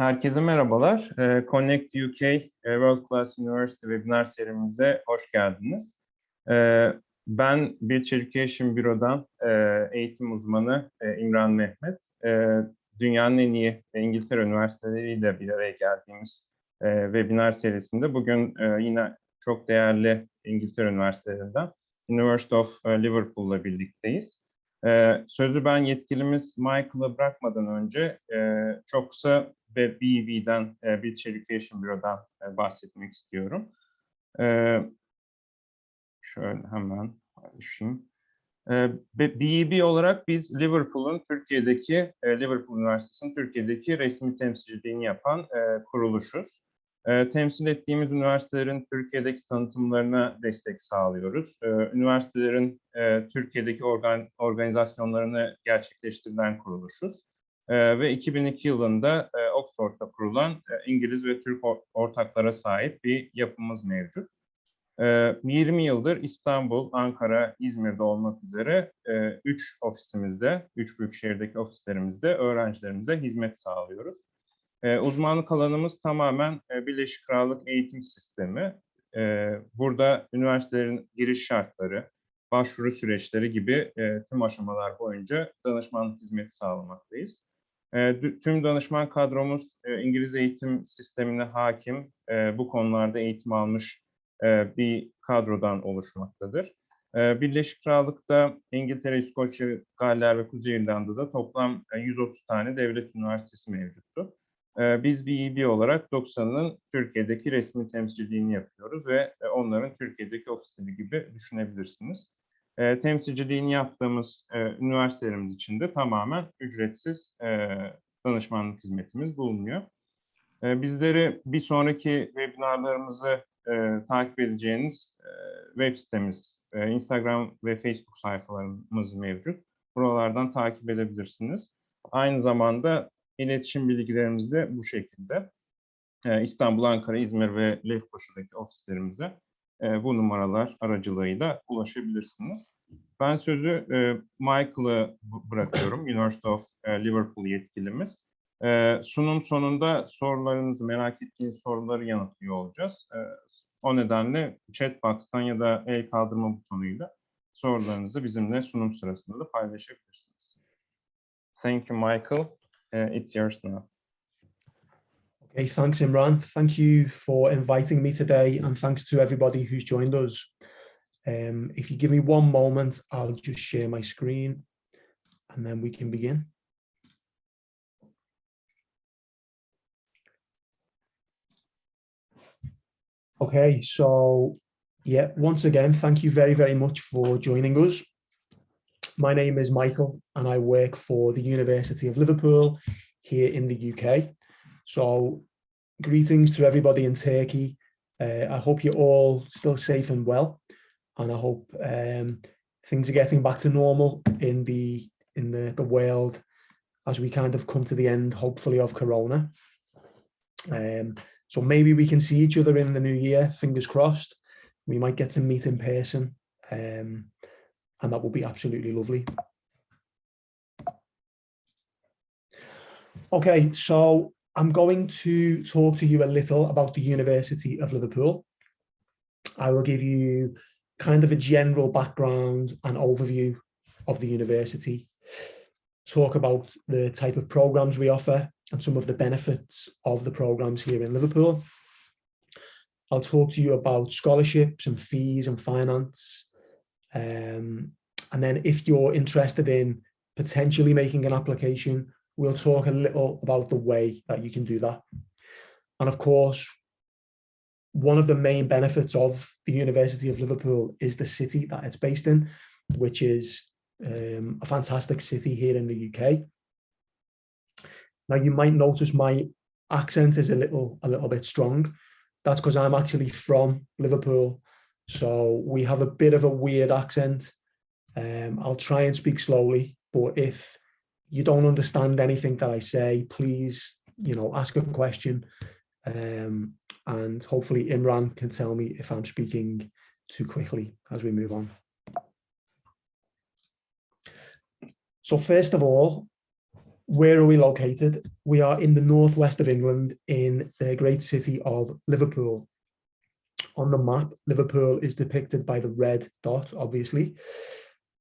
Herkese merhabalar. Connect UK World Class University Webinar serimize hoş geldiniz. Ben Birleşik Education Büro'dan eğitim uzmanı İmran Mehmet. Dünyanın en iyi İngiltere üniversiteleriyle bir araya geldiğimiz webinar serisinde bugün yine çok değerli İngiltere üniversitelerinden University of Liverpool'la birlikteyiz. Sözü ben yetkilimiz Michael'a bırakmadan önce çok kısa BEV'den, British Education Bureau'dan bahsetmek istiyorum. Şöyle hemen paylaşayım. BEV olarak biz Liverpool'un Türkiye'deki, Liverpool Üniversitesi'nin Türkiye'deki resmi temsilciliğini yapan kuruluşuz. Temsil ettiğimiz üniversitelerin Türkiye'deki tanıtımlarına destek sağlıyoruz. Üniversitelerin Türkiye'deki organizasyonlarını gerçekleştirilen kuruluşuz. Ve 2002 yılında Oxford'da kurulan İngiliz ve Türk ortaklara sahip bir yapımız mevcut. 20 yıldır İstanbul, Ankara, İzmir'de olmak üzere 3 ofisimizde, 3 büyük şehirdeki ofislerimizde öğrencilerimize hizmet sağlıyoruz. Uzmanlık alanımız tamamen Birleşik Krallık eğitim sistemi. Burada üniversitelerin giriş şartları, başvuru süreçleri gibi tüm aşamalar boyunca danışmanlık hizmeti sağlamaktayız. Tüm danışman kadromuz İngiliz eğitim sistemine hakim, bu konularda eğitim almış bir kadrodan oluşmaktadır. Birleşik Krallık'ta İngiltere, İskoçya, Galler ve Kuzey İrlanda'da toplam 130 tane devlet üniversitesi mevcuttur. Biz BEB olarak 90'ın Türkiye'deki resmi temsilciliğini yapıyoruz ve onların Türkiye'deki ofisleri gibi düşünebilirsiniz. Temsilciliğini yaptığımız üniversitelerimiz için de tamamen ücretsiz danışmanlık hizmetimiz bulunuyor. Bizleri bir sonraki webinarlarımızı takip edeceğiniz web sitemiz, Instagram ve Facebook sayfalarımız mevcut. Buralardan takip edebilirsiniz. Aynı zamanda iletişim bilgilerimiz de bu şekilde. İstanbul, Ankara, İzmir ve Lefkoşa'daki ofislerimize bu numaralar aracılığıyla ulaşabilirsiniz. Ben sözü Michael'a bırakıyorum, University of Liverpool yetkilimiz. Sunum sonunda sorularınızı, merak ettiğiniz soruları yanıtlıyor olacağız. O nedenle chat box'tan ya da el kaldırma butonuyla sorularınızı bizimle sunum sırasında da paylaşabilirsiniz. Thank you, Michael. It's yours now. Okay, thanks, Imran. Thank you for inviting me today, and thanks to everybody who's joined us. If you give me one moment, I'll just share my screen, and then we can begin. Okay, so yeah, once again, thank you very, very much for joining us. My name is Michael, and I work for the University of Liverpool here in the UK. So greetings to everybody in Turkey. I hope you're all still safe and well, and I hope things are getting back to normal in the world as we kind of come to the end, hopefully, of Corona. So maybe we can see each other in the new year, fingers crossed. We might get to meet in person, and that will be absolutely lovely. Okay, so I'm going to talk to you a little about the University of Liverpool. I will give you kind of a general background and overview of the university, talk about the type of programs we offer and some of the benefits of the programs here in Liverpool. I'll talk to you about scholarships and fees and finance. And then if you're interested in potentially making an application, we'll talk a little about the way that you can do that. And of course, one of the main benefits of the University of Liverpool is the city that it's based in, which is a fantastic city here in the UK. Now, you might notice my accent is a little bit strong. That's because I'm actually from Liverpool. So we have a bit of a weird accent. I'll try and speak slowly, but if you don't understand anything that I say, please, ask a question. And hopefully Imran can tell me if I'm speaking too quickly as we move on. So first of all, Where are we located? We are in the northwest of England in the great city of Liverpool. On the map, Liverpool is depicted by the red dot, obviously.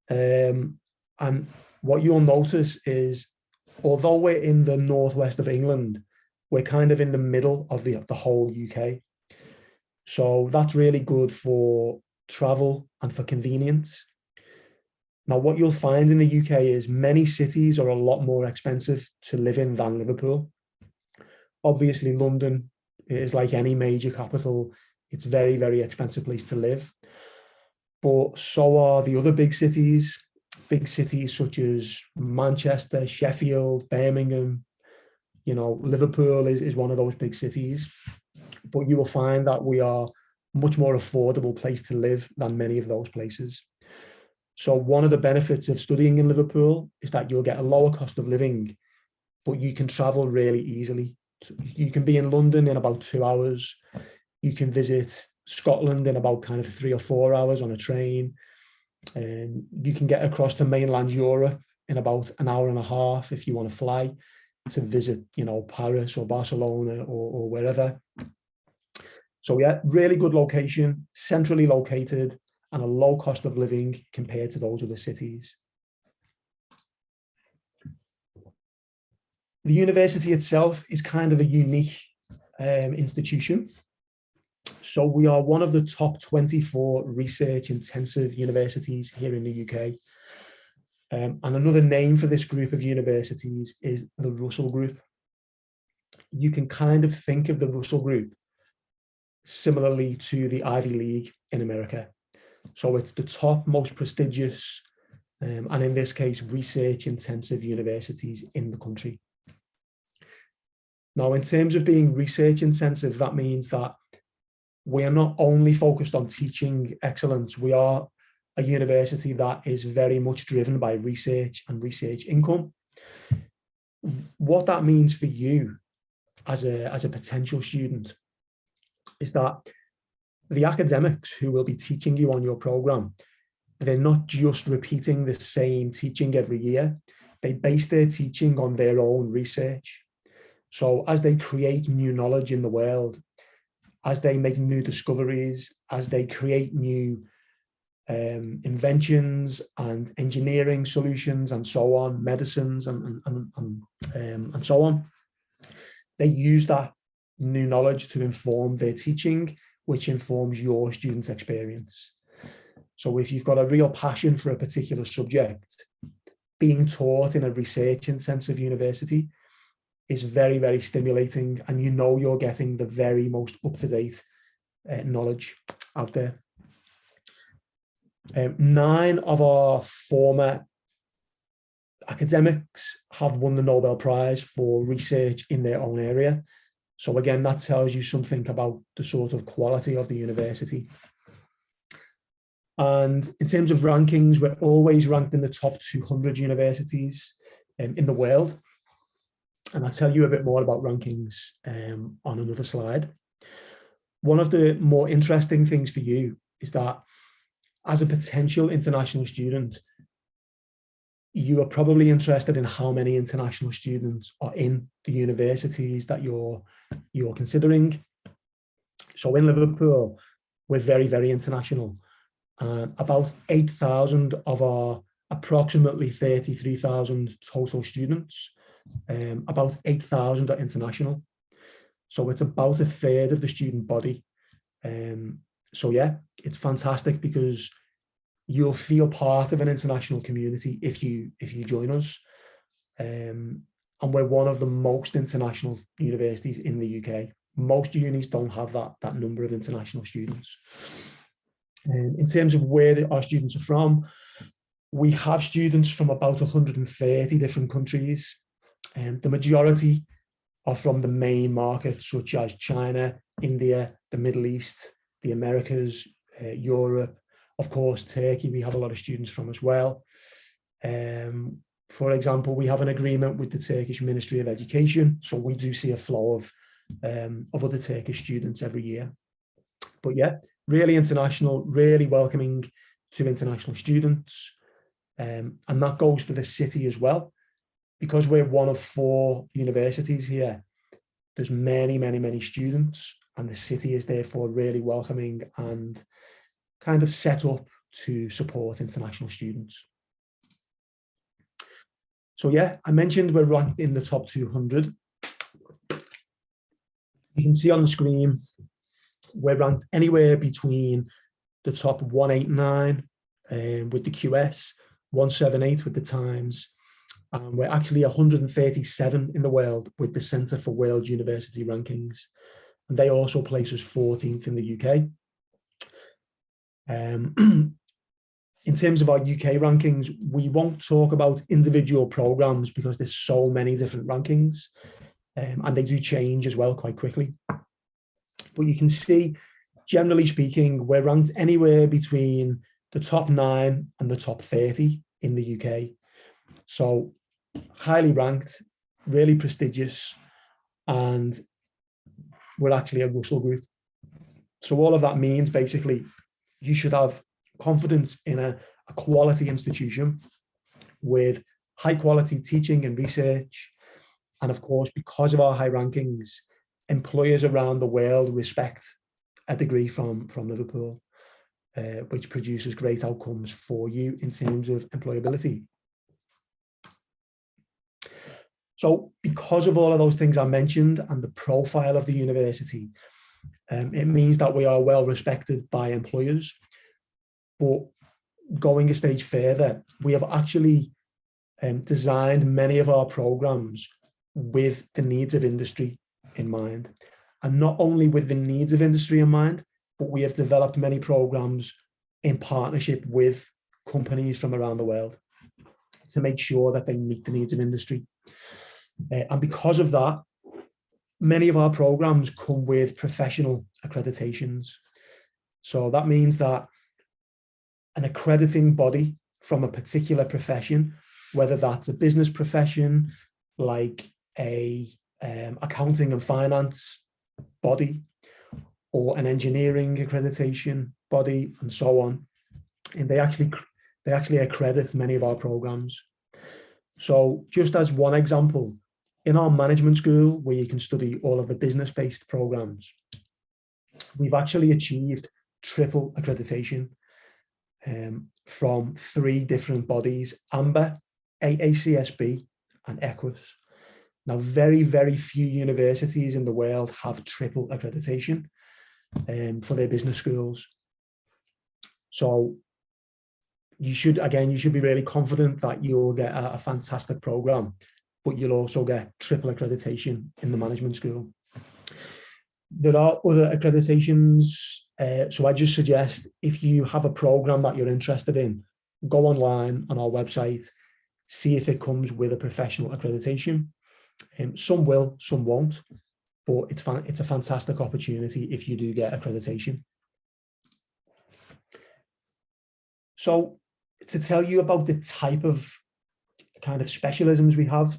And what you'll notice is, although we're in the northwest of England, we're kind of in the middle of the whole UK. So that's really good for travel and for convenience. Now, what you'll find in the UK is many cities are a lot more expensive to live in than Liverpool. Obviously, London is like any major capital. It's a very, very expensive place to live. But so are the other big cities such as Manchester, Sheffield, Birmingham. You know, Liverpool is one of those big cities. But you will find that we are a much more affordable place to live than many of those places. So one of the benefits of studying in Liverpool is that you'll get a lower cost of living, but you can travel really easily. You can be in London in about 2 hours. You can visit Scotland in about kind of 3 or 4 hours on a train. And you can get across to mainland Europe in about an hour and a half if you want to fly to visit, you know, Paris or Barcelona or wherever. So yeah, really good location, centrally located, and a low cost of living compared to those other cities. The university itself is kind of a unique institution. So we are one of the top 24 research-intensive universities here in the UK. And another name for this group of universities is the Russell Group. You can kind of think of the Russell Group similarly to the Ivy League in America. So it's the top, most prestigious, and in this case, research-intensive universities in the country. Now, in terms of being research-intensive, that means that we are not only focused on teaching excellence, we are a university that is very much driven by research and research income. What that means for you as a potential student is that the academics who will be teaching you on your program, they're not just repeating the same teaching every year. They base their teaching on their own research. So as they create new knowledge in the world, as they make new discoveries, as they create new inventions and engineering solutions and so on, medicines and so on, they use that new knowledge to inform their teaching, which informs your students' experience. So if you've got a real passion for a particular subject, being taught in a research-intensive university is very, very stimulating, and you know you're getting the very most up-to-date knowledge out there. 9 of our former academics have won the Nobel Prize for research in their own area. So again, that tells you something about the sort of quality of the university. And in terms of rankings, we're always ranked in the top 200 universities in the world. And I'll tell you a bit more about rankings on another slide. One of the more interesting things for you is that as a potential international student, you are probably interested in how many international students are in the universities that you're considering. So in Liverpool, we're very, very international. About 8,000 of our approximately 33,000 total students, about 8,000 are international. So it's about a third of the student body. So yeah, it's fantastic because you'll feel part of an international community if you join us. And we're one of the most international universities in the UK. Most unis don't have that number of international students. In terms of where our students are from, we have students from about 130 different countries. The majority are from the main markets such as China, India, the Middle East, the Americas, Europe, of course, Turkey, we have a lot of students from as well. For example, we have an agreement with the Turkish Ministry of Education, so we do see a flow of other Turkish students every year. But yeah, really international, really welcoming to international students. And that goes for the city as well. because we're one of 4 universities here, there's many students, and the city is therefore really welcoming and kind of set up to support international students. So yeah, I mentioned we're ranked in the top 200. You can see on the screen, we're ranked anywhere between the top 189 with the QS, 178 with the Times, and we're actually 137 in the world with the Centre for World University Rankings. And they also place us 14th in the UK. In terms of our UK rankings, we won't talk about individual programs because there's so many different rankings, and they do change as well quite quickly. But you can see, generally speaking, we're ranked anywhere between the top 9 and the top 30 in the UK. So highly ranked, really prestigious, and we're actually a Russell group. So all of that means basically you should have confidence in a quality institution with high quality teaching and research. And of course, because of our high rankings, employers around the world respect a degree from Liverpool, which produces great outcomes for you in terms of employability. So because of all of those things I mentioned and the profile of the university, it means that we are well respected by employers. But going a stage further, we have actually designed many of our programs with the needs of industry in mind. And not only with the needs of industry in mind, but we have developed many programs in partnership with companies from around the world to make sure that they meet the needs of industry. And because of that, many of our programs come with professional accreditations. So that means that an accrediting body from a particular profession, whether that's a business profession, like a accounting and finance body, or an engineering accreditation body, and so on, and they actually accredit many of our programs. So just as one example, in our management school, where you can study all of the business-based programs, we've actually achieved triple accreditation from 3 different bodies: AMBA, AACSB, and EQUIS. Now, very few universities in the world have triple accreditation for their business schools. So you should be really confident that you'll get a fantastic program, but you'll also get triple accreditation in the management school. There are other accreditations, so I just suggest, if you have a program that you're interested in, go online on our website, see if it comes with a professional accreditation. Some will, some won't, but it's a fantastic opportunity if you do get accreditation. So to tell you about the type of kind of specialisms we have,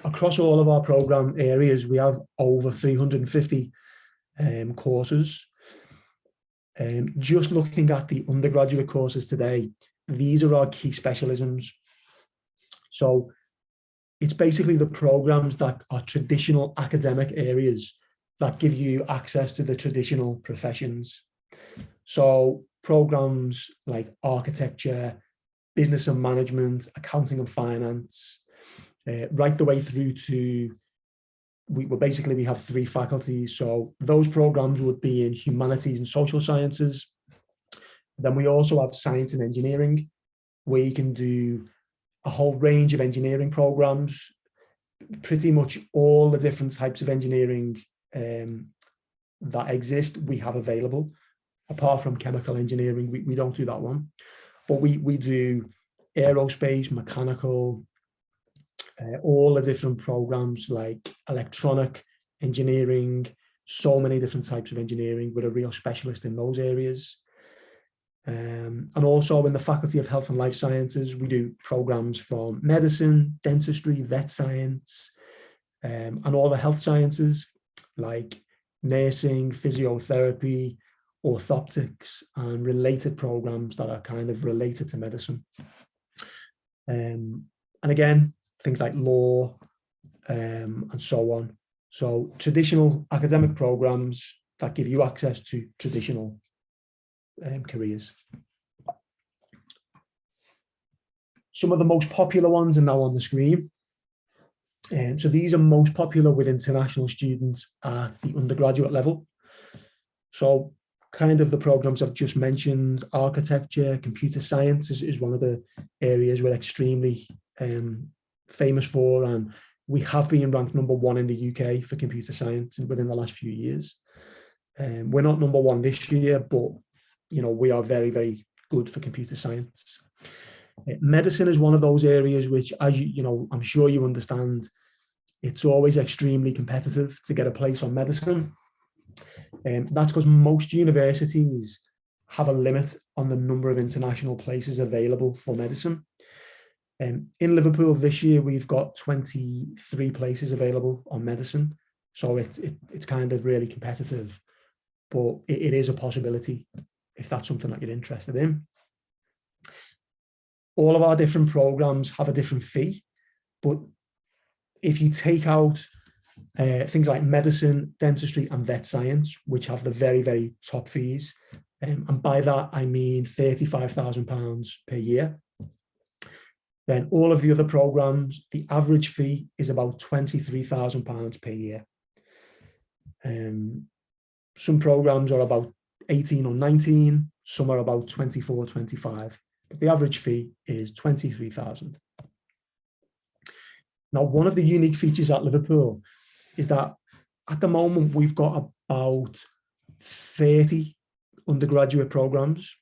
across all of our program areas, we have over 350 courses. Just looking at the undergraduate courses today, these are our key specialisms. So it's basically the programs that are traditional academic areas that give you access to the traditional professions. So programs like architecture, business and management, accounting and finance, right the way through to, we have 3 faculties. So those programs would be in humanities and social sciences. Then we also have science and engineering, where you can do a whole range of engineering programs. Pretty much all the different types of engineering that exist, we have available. Apart from chemical engineering, we don't do that one. But we do aerospace, mechanical, all the different programs like electronic engineering, so many different types of engineering. We're a real specialist in those areas. And also in the Faculty of Health and Life Sciences, we do programs from medicine, dentistry, vet science, and all the health sciences like nursing, physiotherapy, orthoptics, and related programs that are kind of related to medicine. And again, things like law and so on. So traditional academic programs that give you access to traditional careers. Some of the most popular ones are now on the screen. So these are most popular with international students at the undergraduate level. So kind of the programs I've just mentioned, architecture, computer science is one of the areas we're extremely famous for, and we have been ranked #1 in the UK for computer science within the last few years. We're not #1 this year, but you know, we are very, very good for computer science. Medicine is one of those areas which, as you know, I'm sure you understand, it's always extremely competitive to get a place on medicine. That's because most universities have a limit on the number of international places available for medicine. In Liverpool this year, we've got 23 places available on medicine. So it's kind of really competitive, but it is a possibility if that's something that you're interested in. All of our different programs have a different fee, but if you take out things like medicine, dentistry and vet science, which have the very, very top fees, and by that I mean £35,000 per year, then all of the other programs, the average fee is about £23,000 per year. Some programs are about 18 or 19, some are about 24, 25, but the average fee is 23,000. Now, one of the unique features at Liverpool is that at the moment we've got about 30 undergraduate programs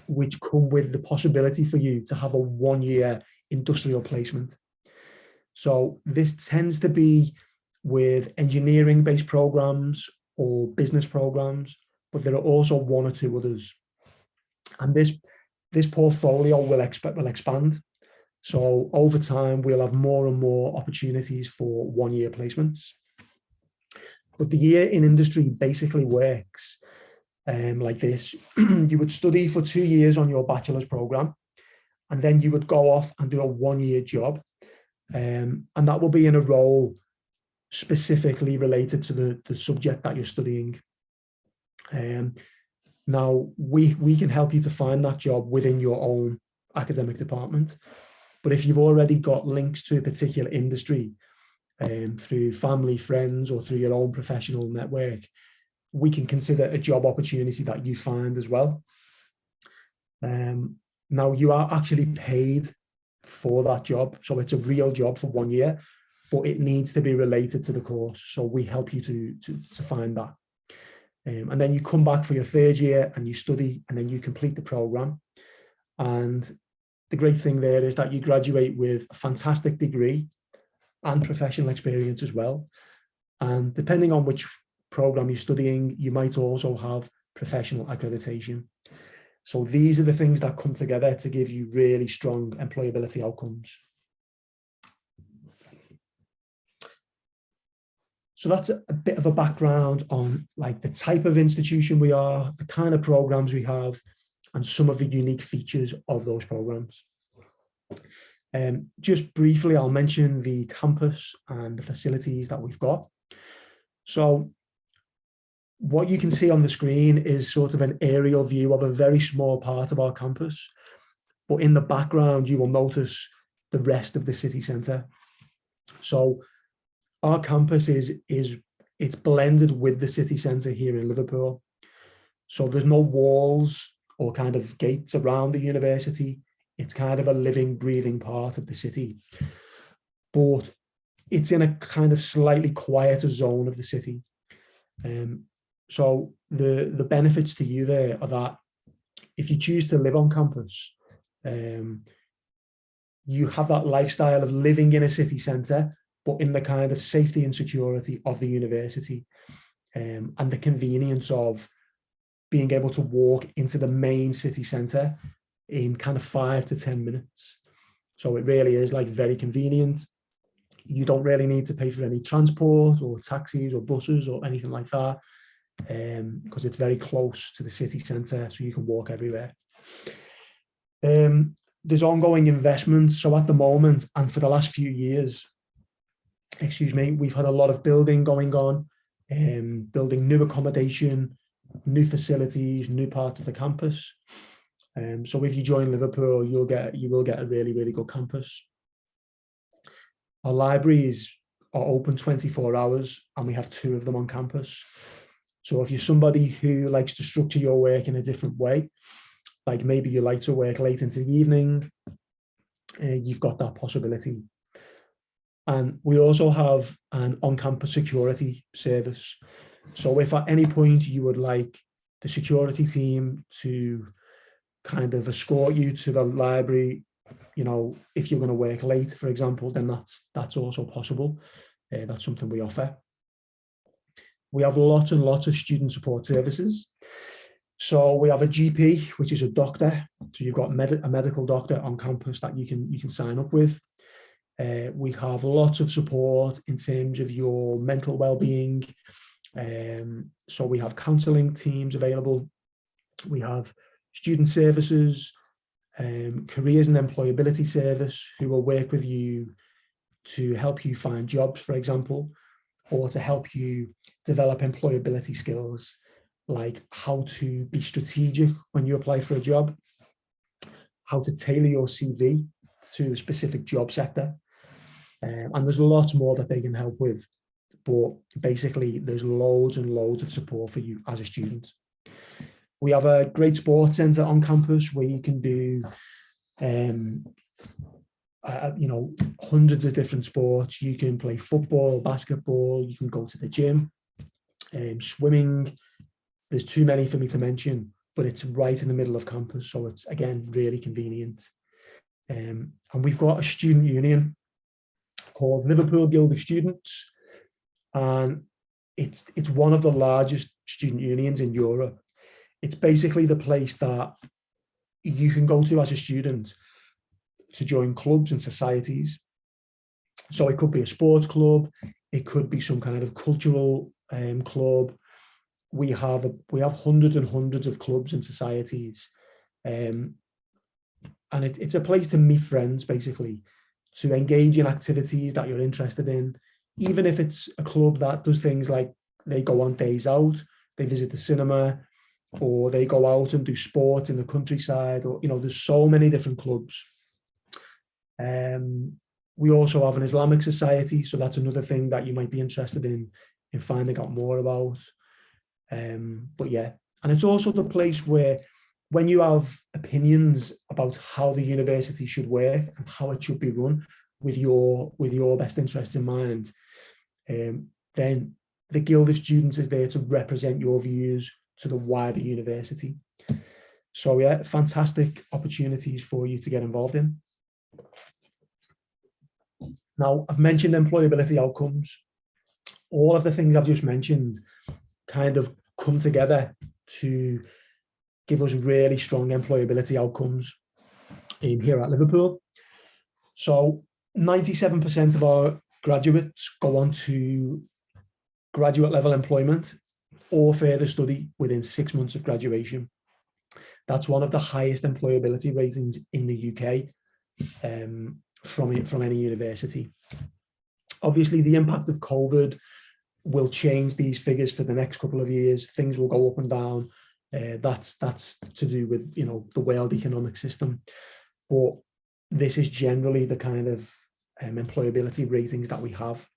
which come with the possibility for you to have a 1-year industrial placement. So this tends to be with engineering-based programs or business programs, but there are also 1 or 2 others. And this portfolio will expand. So over time, we'll have more and more opportunities for 1-year placements. But the year in industry basically works like this. You would study for 2 years on your bachelor's program, and then you would go off and do a 1-year job. And that will be in a role specifically related to the subject that you're studying. Now, we can help you to find that job within your own academic department. But if you've already got links to a particular industry through family, friends, or through your own professional network, we can consider a job opportunity that you find as well. Now, you are actually paid for that job. So it's a real job for 1 year, but it needs to be related to the course. So we help you to find that. And then you come back for your 3rd year and you study, and then you complete the program. And the great thing there is that you graduate with a fantastic degree and professional experience as well. And depending on which program you're studying, you might also have professional accreditation. So these are the things that come together to give you really strong employability outcomes. So that's a bit of a background on like the type of institution we are, the kind of programs we have, and some of the unique features of those programs. Just briefly, I'll mention the campus and the facilities that we've got. So what you can see on the screen is sort of an aerial view of a very small part of our campus. But in the background, you will notice the rest of the city centre. So our campus it's blended with the city centre here in Liverpool. So there's no walls or kind of gates around the university. It's kind of a living, breathing part of the city. But it's in a kind of slightly quieter zone of the city. So the benefits to you there are that if you choose to live on campus, you have that lifestyle of living in a city centre, but in the kind of safety and security of the university, and the convenience of being able to walk into the main city centre in kind of 5 to 10 minutes. So it really is like very convenient. You don't really need to pay for any transport or taxis or buses or anything like that, because it's very close to the city centre, so you can walk everywhere. there's ongoing investment. So at the moment, and for the last few years, we've had a lot of building going on, building new accommodation, new facilities, new parts of the campus. So if you join Liverpool, you will get a really, really good campus. Our libraries are open 24 hours, and we have 2 of them on campus. So if you're somebody who likes to structure your work in a different way, like maybe you like to work late into the evening, you've got that possibility. And we also have an on-campus security service. So if at any point you would like the security team to kind of escort you to the library, you know, if you're going to work late, for example, then that's also possible. That's something we offer. We have lots and lots of student support services. So we have a GP, which is a doctor. So you've got a medical doctor on campus that you can sign up with. We have lots of support in terms of your mental well-being. So we have counselling teams available. We have student services, careers and employability service, who will work with you to help you find jobs, for example, or to help you develop employability skills, like how to be strategic when you apply for a job, how to tailor your CV to a specific job sector. And there's lots more that they can help with. But basically, there's loads and loads of support for you as a student. We have a great sports centre on campus where you can do, you know, hundreds of different sports. You can play football, basketball, you can go to the gym, swimming. There's too many for me to mention, but it's right in the middle of campus. So it's, again, really convenient. And we've got a student union called Liverpool Guild of Students. And it's one of the largest student unions in Europe. It's basically the place that you can go to as a student to join clubs and societies. So it could be a sports club, it could be some kind of cultural club. We have hundreds and hundreds of clubs and societies, and it's a place to meet friends, basically, to engage in activities that you're interested in. Even if it's a club that does things like they go on days out, they visit the cinema, or they go out and do sport in the countryside, or, you know, there's so many different clubs. We also have an Islamic society, so that's another thing that you might be interested in finding out more about. But yeah, and it's also the place where, when you have opinions about how the university should work and how it should be run with your best interests in mind, then the Guild of Students is there to represent your views to the wider university. So yeah, fantastic opportunities for you to get involved in. Now, I've mentioned employability outcomes. All of the things I've just mentioned kind of come together to give us really strong employability outcomes in here at Liverpool. So 97% of our graduates go on to graduate level employment or further study within 6 months of graduation. That's one of the highest employability ratings in the UK from any university. Obviously, the impact of COVID will change these figures for the next couple of years. Things will go up and down. That's to do with, you know, the world economic system. But this is generally the kind of employability ratings that we have.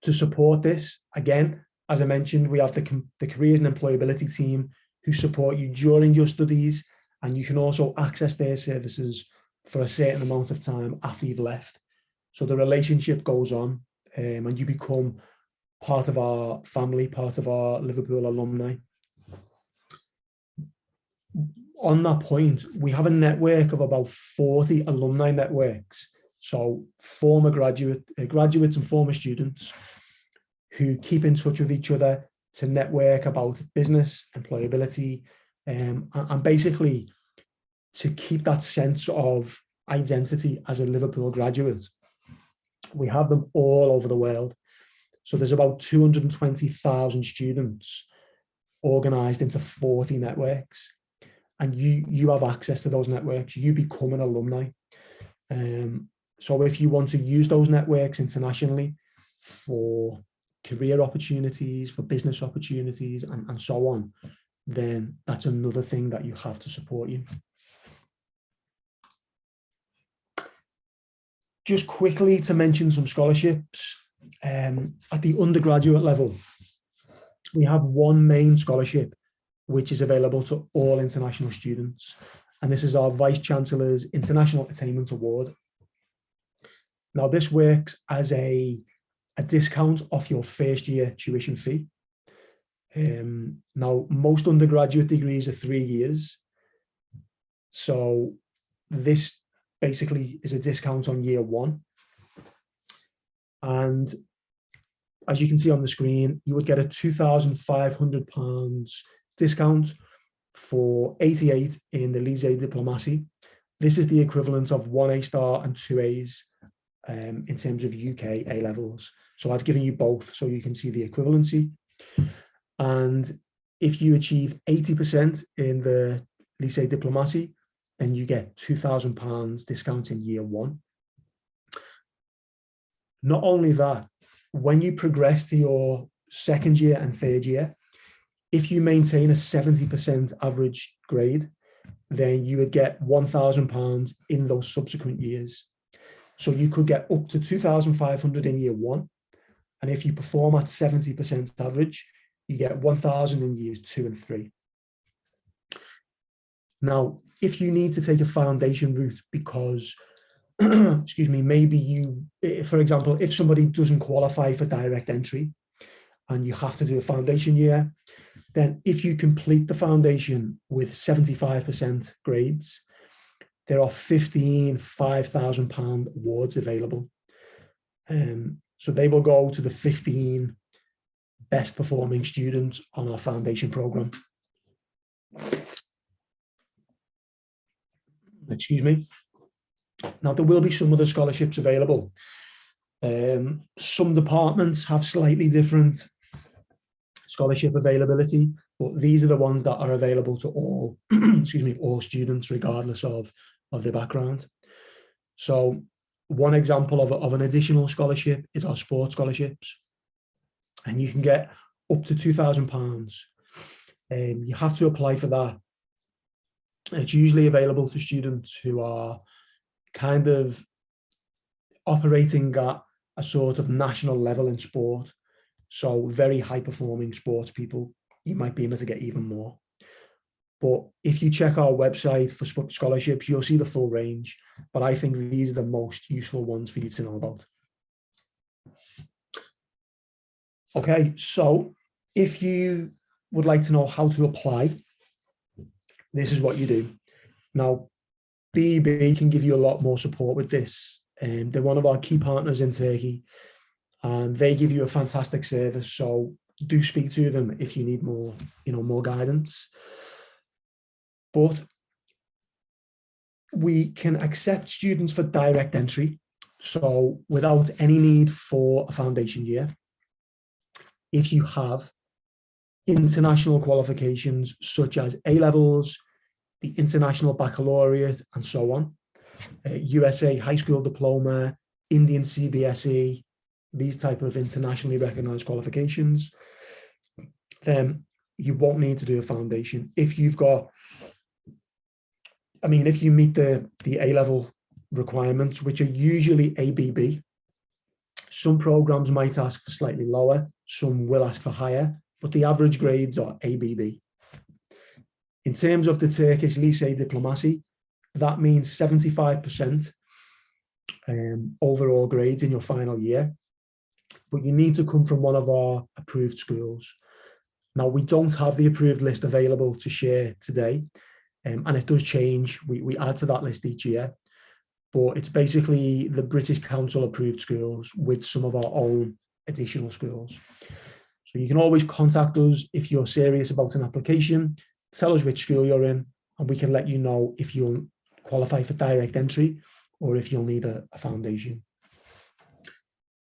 To support this, again, as I mentioned, we have the careers and employability team who support you during your studies, and you can also access their services for a certain amount of time after you've left. So the relationship goes on, and you become part of our family, part of our Liverpool alumni. On that point, we have a network of about 40 alumni networks. So former graduates and former students who keep in touch with each other to network about business, employability, and basically to keep that sense of identity as a Liverpool graduate. We have them all over the world. So there's about 220,000 students organised into 40 networks. and you have access to those networks. You become an alumni. So if you want to use those networks internationally for career opportunities, for business opportunities, and so on, then that's another thing that you have to support you. Just quickly to mention some scholarships. At the undergraduate level, we have one main scholarship which is available to all international students, and this is our Vice Chancellor's International Attainment Award. Now, this works as a discount off your first year tuition fee. Now, most undergraduate degrees are 3 years, so this basically is a discount on year one. And as you can see on the screen, you would get a £2,500 discount for 88 in the lycée diplomatie. This is the equivalent of 1 A star and 2 A's in terms of UK A levels. So I've given you both so you can see the equivalency. And if you achieve 80% in the lycée diplomatie, then you get £2,000 discount in year one. Not only that, when you progress to your second year and third year, if you maintain a 70% average grade, then you would get £1,000 in those subsequent years. So you could get up to 2,500 in year one. And if you perform at 70% average, you get 1,000 in years 2 and 3. Now, if you need to take a foundation route because, excuse me, maybe you, for example, if somebody doesn't qualify for direct entry and you have to do a foundation year, then if you complete the foundation with 75% grades, there are 15 £5,000 awards available. So they will go to the 15 best performing students on our foundation program. Excuse me. Now, there will be some other scholarships available. Some departments have slightly different scholarship availability, but these are the ones that are available to all, excuse me, all students, regardless of their background. So one example of an additional scholarship is our sports scholarships, and you can get up to £2,000. You have to apply for that. It's usually available to students who are kind of operating at a sort of national level in sport. So very high performing sports people, you might be able to get even more. But if you check our website for scholarships, you'll see the full range. But I think these are the most useful ones for you to know about. Okay, so if you would like to know how to apply, this is what you do. Now, BEB can give you a lot more support with this. They're one of our key partners in Turkey, and they give you a fantastic service. So do speak to them if you need more, more guidance. But we can accept students for direct entry, so without any need for a foundation year. If you have international qualifications such as A-levels, the International Baccalaureate, and so on, USA High School Diploma, Indian CBSE, these type of internationally recognized qualifications, then you won't need to do a foundation. If you've got, if you meet the A-level requirements, which are usually ABB, some programs might ask for slightly lower, some will ask for higher, but the average grades are ABB. In terms of the Turkish lycée diplomatie, that means 75% overall grades in your final year, but you need to come from one of our approved schools. Now, we don't have the approved list available to share today, and it does change. We add to that list each year, but it's basically the British Council approved schools with some of our own additional schools. So you can always contact us if you're serious about an application, tell us which school you're in, and we can let you know if you'll qualify for direct entry or if you'll need a foundation.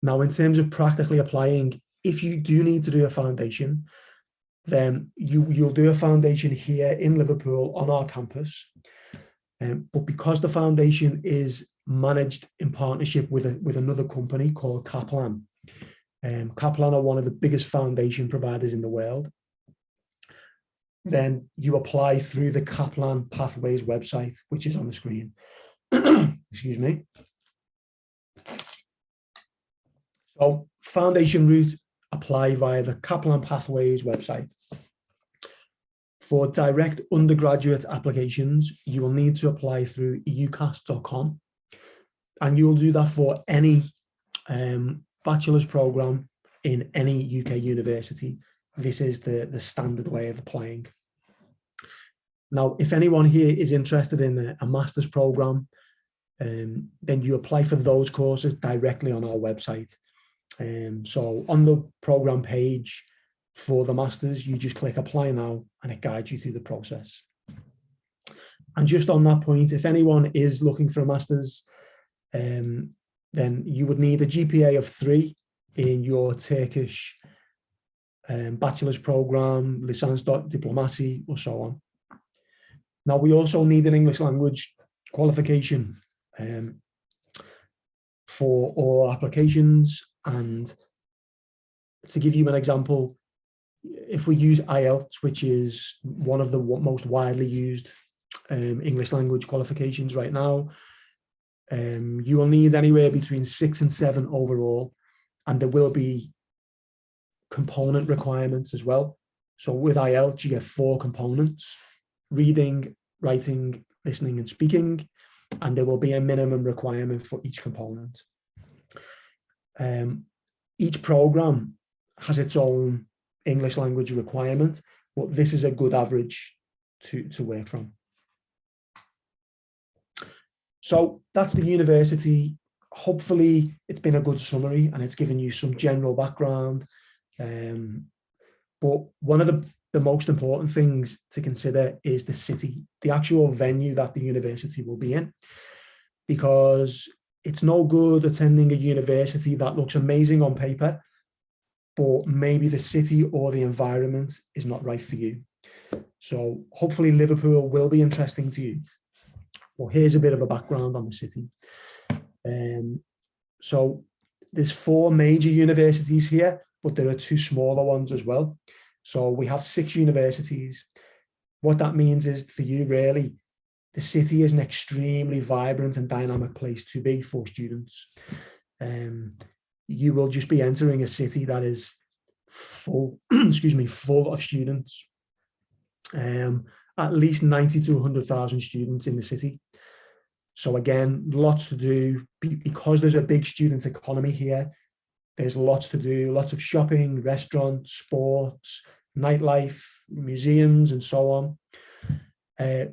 Now, in terms of practically applying, if you do need to do a foundation, then you'll do a foundation here in Liverpool on our campus. But because the foundation is managed in partnership with another company called Kaplan, Kaplan are one of the biggest foundation providers in the world, then you apply through the Kaplan Pathways website, which is on the screen. Excuse me. So foundation route, apply via the Kaplan Pathways website. For direct undergraduate applications, you will need to apply through ucas.com, and you'll do that for any bachelor's program in any UK university. This is the standard way of applying. Now, if anyone here is interested in a master's program, then you apply for those courses directly on our website. So on the program page for the masters, you just click apply now and it guides you through the process. And just on that point, if anyone is looking for a master's, then you would need a GPA of 3 in your Turkish bachelor's program, lisans diplomasi, or so on. Now, we also need an English language qualification for all applications. And to give you an example, if we use IELTS, which is one of the most widely used English language qualifications right now, you will need anywhere between 6 and 7 overall, and there will be component requirements as well. So with IELTS, you get 4 components: reading, writing, listening, and speaking, and there will be a minimum requirement for each component. Each program has its own English language requirement, but this is a good average to work from. So that's the university. Hopefully it's been a good summary and it's given you some general background. But one of the most important things to consider is the city, the actual venue that the university will be in, because it's no good attending a university that looks amazing on paper, but maybe the city or the environment is not right for you. So hopefully Liverpool will be interesting to you. Well, here's a bit of a background on the city. So there's 4 major universities here, but there are 2 smaller ones as well. So we have 6 universities. What that means is, for you really, the city is an extremely vibrant and dynamic place to be for students. You will just be entering a city that is full, full of students. At least 90 to 100,000 students in the city. So again, lots to do. Because there's a big student economy here, there's lots to do, lots of shopping, restaurants, sports, nightlife, museums, and so on.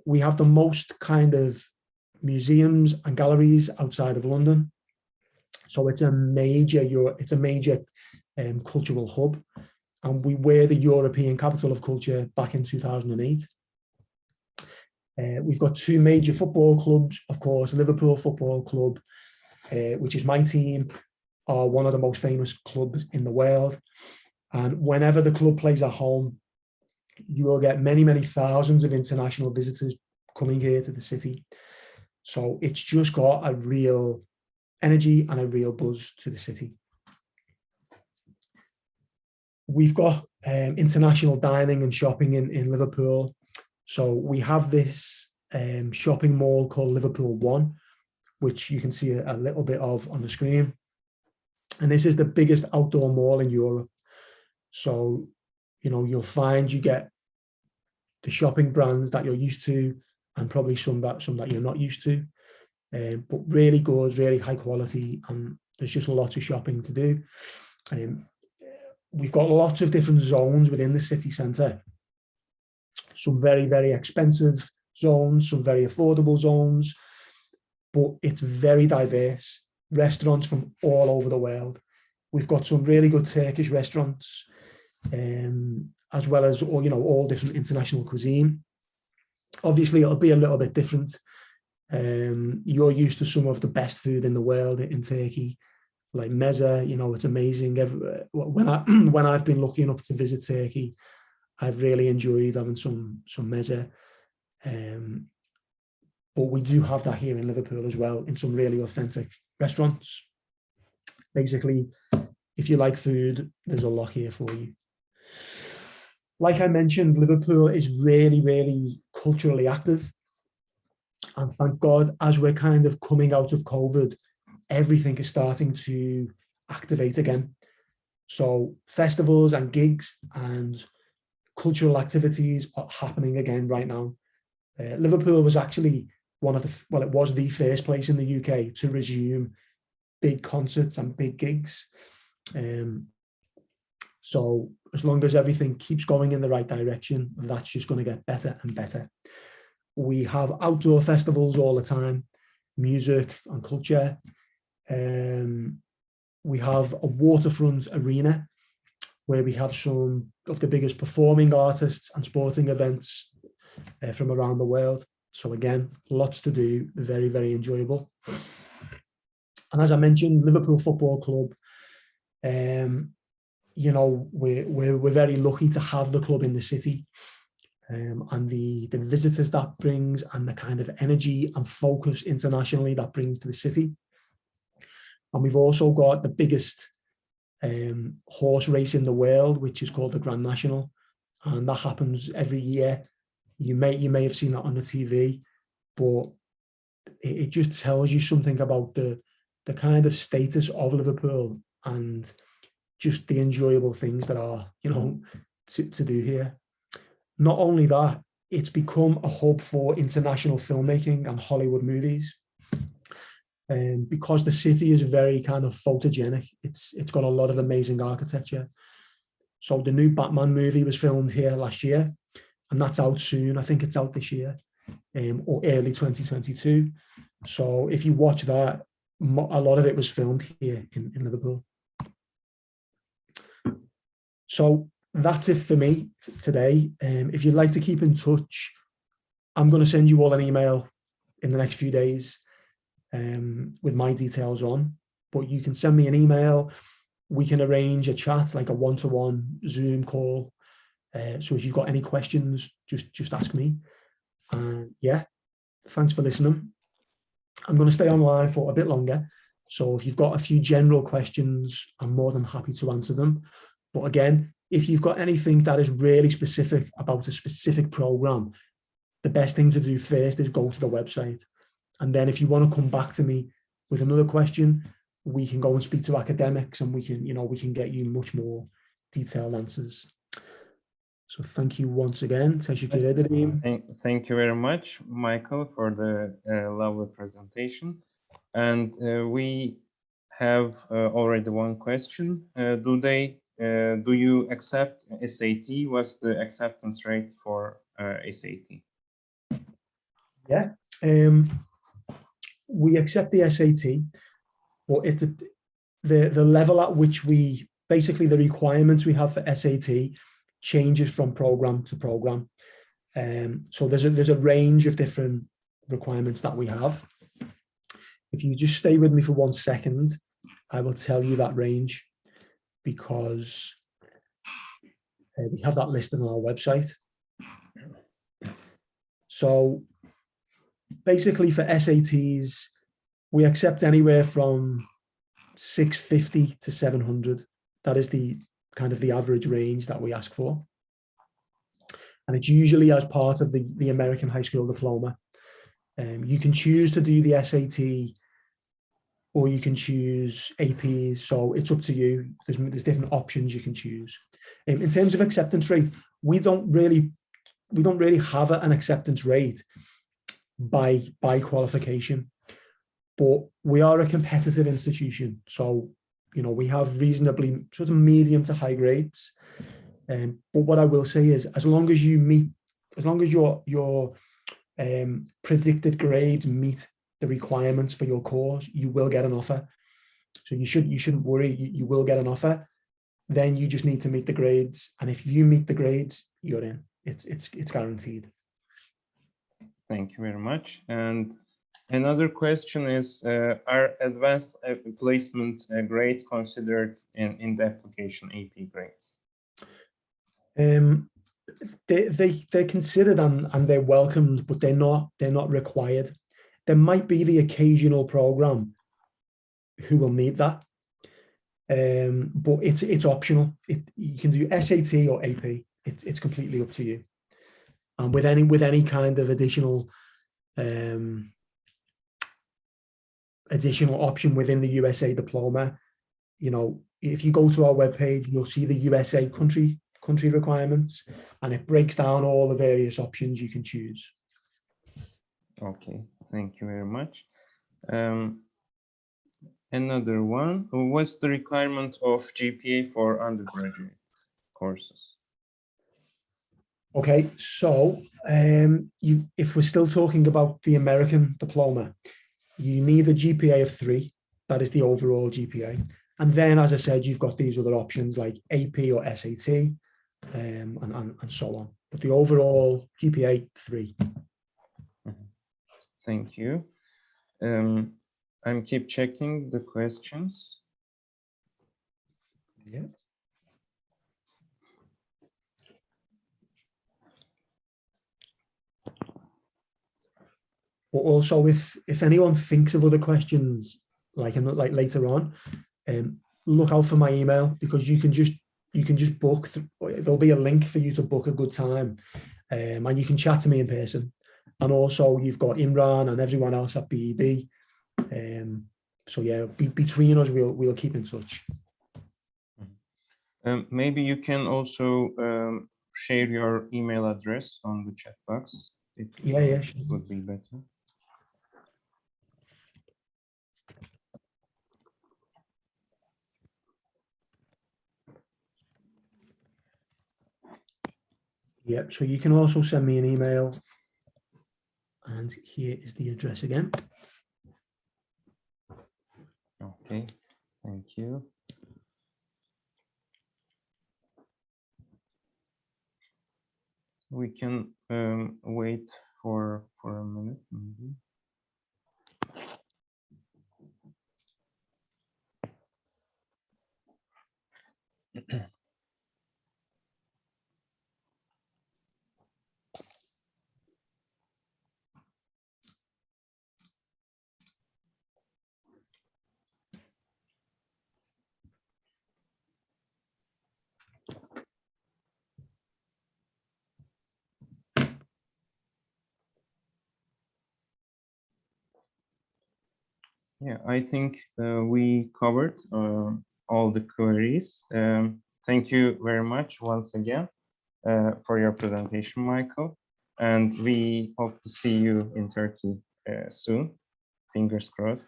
We have the most kind of museums and galleries outside of London. So it's a major cultural hub. And we were the European Capital of Culture back in 2008. We've got 2 major football clubs, of course. Liverpool Football Club, which is my team, are one of the most famous clubs in the world. And whenever the club plays at home, you will get many, many thousands of international visitors coming here to the city. So it's just got a real energy and a real buzz to the city. We've got international dining and shopping in Liverpool. So we have this shopping mall called Liverpool One, which you can see a little bit of on the screen. And this is the biggest outdoor mall in Europe. So, you know, you'll find you get the shopping brands that you're used to, and probably some that you're not used to, but really good, really high quality, and there's just lots of shopping to do. We've got lots of different zones within the city centre. Some very, very expensive zones, some very affordable zones, but it's very diverse. Restaurants from all over the world. We've got some really good Turkish restaurants, as well as all different international cuisine. Obviously, it'll be a little bit different. You're used to some of the best food in the world in Turkey, like meze. It's amazing. When I've been lucky enough to visit Turkey, I've really enjoyed having some meze. But we do have that here in Liverpool as well, in some really authentic restaurants. Basically, if you like food, there's a lot here for you. Like I mentioned, Liverpool is really, really culturally active. And thank God, as we're kind of coming out of COVID, everything is starting to activate again. So festivals and gigs and cultural activities are happening again right now. Liverpool was actually it was the first place in the UK to resume big concerts and big gigs. So as long as everything keeps going in the right direction, that's just going to get better and better. We have outdoor festivals all the time, music and culture. We have a waterfront arena where we have some of the biggest performing artists and sporting events from around the world. So again, lots to do, very, very enjoyable. And as I mentioned, Liverpool Football Club, you know, we're very lucky to have the club in the city, and the visitors that brings and the kind of energy and focus internationally that brings to the city. And we've also got the biggest horse race in the world, which is called the Grand National, and that happens every year. You may have seen that on the TV, but it just tells you something about the kind of status of Liverpool and just the enjoyable things that are, you know, to do here. Not only that, it's become a hub for international filmmaking and Hollywood movies. And because the city is very kind of photogenic, it's got a lot of amazing architecture. So the new Batman movie was filmed here last year, and that's out soon. I think it's out this year, or early 2022. So if you watch that, a lot of it was filmed here in Liverpool. So that's it for me today. If you'd like to keep in touch, I'm going to send you all an email in the next few days with my details on, but you can send me an email. We can arrange a chat, like a one-to-one Zoom call. So if you've got any questions, just ask me. Yeah, thanks for listening. I'm going to stay online for a bit longer. So if you've got a few general questions, I'm more than happy to answer them. But again, if you've got anything that is really specific about a specific program, the best thing to do first is go to the website. And then if you want to come back to me with another question, we can go and speak to academics and we can get you much more detailed answers. So thank you once again. Teşekkür ederim. Thank you very much, Michael, for the lovely presentation. And we have already one question. Do you accept SAT? What's the acceptance rate for SAT? Yeah, we accept the SAT, but the level at which basically the requirements we have for SAT changes from program to program. So there's a range of different requirements that we have. If you just stay with me for 1 second, I will tell you that range, because we have that listed on our website. So basically for SATs, we accept anywhere from 650 to 700. That is the kind of the average range that we ask for. And it's usually as part of the American high school diploma. You can choose to do the SAT, or you can choose APs. So it's up to you. There's different options you can choose. In terms of acceptance rate, we don't really have an acceptance rate by qualification, but we are a competitive institution. So, you know, we have reasonably sort of medium to high grades. But what I will say is, as long as your predicted grades meet the requirements for your course, you will get an offer. So you shouldn't worry. You will get an offer. Then you just need to meet the grades, and if you meet the grades, you're in. It's guaranteed. Thank you very much. And another question is, are advanced placement grades considered in the application AP grades? they're considered and they're welcomed, but they're not required. There might be the occasional program who will need that, but it's optional. You can do SAT or AP. It's completely up to you. And with any kind of additional option within the USA diploma, you know, if you go to our webpage, you'll see the USA country requirements, and it breaks down all the various options you can choose. Okay, thank you very much. Another one, what's the requirement of GPA for undergraduate courses? Okay, so if we're still talking about the American diploma, you need a GPA of 3. That is the overall GPA. And then, as I said, you've got these other options like AP or SAT, and so on. But the overall GPA 3. Thank you. I'm keep checking the questions. Yeah. But also, if anyone thinks of other questions like later on, look out for my email, because you can just book. There'll be a link for you to book a good time, and you can chat to me in person. And also, you've got Imran and everyone else at BEB. So yeah, between us, we'll keep in touch. Maybe you can also share your email address on the chat box. Yeah, sure. It would be better. Yep, so you can also send me an email, and here is the address again. Okay, thank you. We can wait for a minute, maybe. Yeah, I think we covered all the queries. Thank you very much once again for your presentation, Michael. And we hope to see you in Turkey soon. Fingers crossed.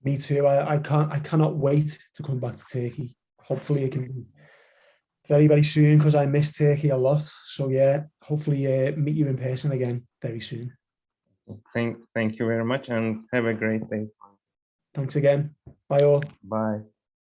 Me too. I cannot wait to come back to Turkey. Hopefully it can be very, very soon, because I miss Turkey a lot. So yeah, hopefully meet you in person again very soon. Thank you very much, and have a great day. Thanks again. Bye all. Bye.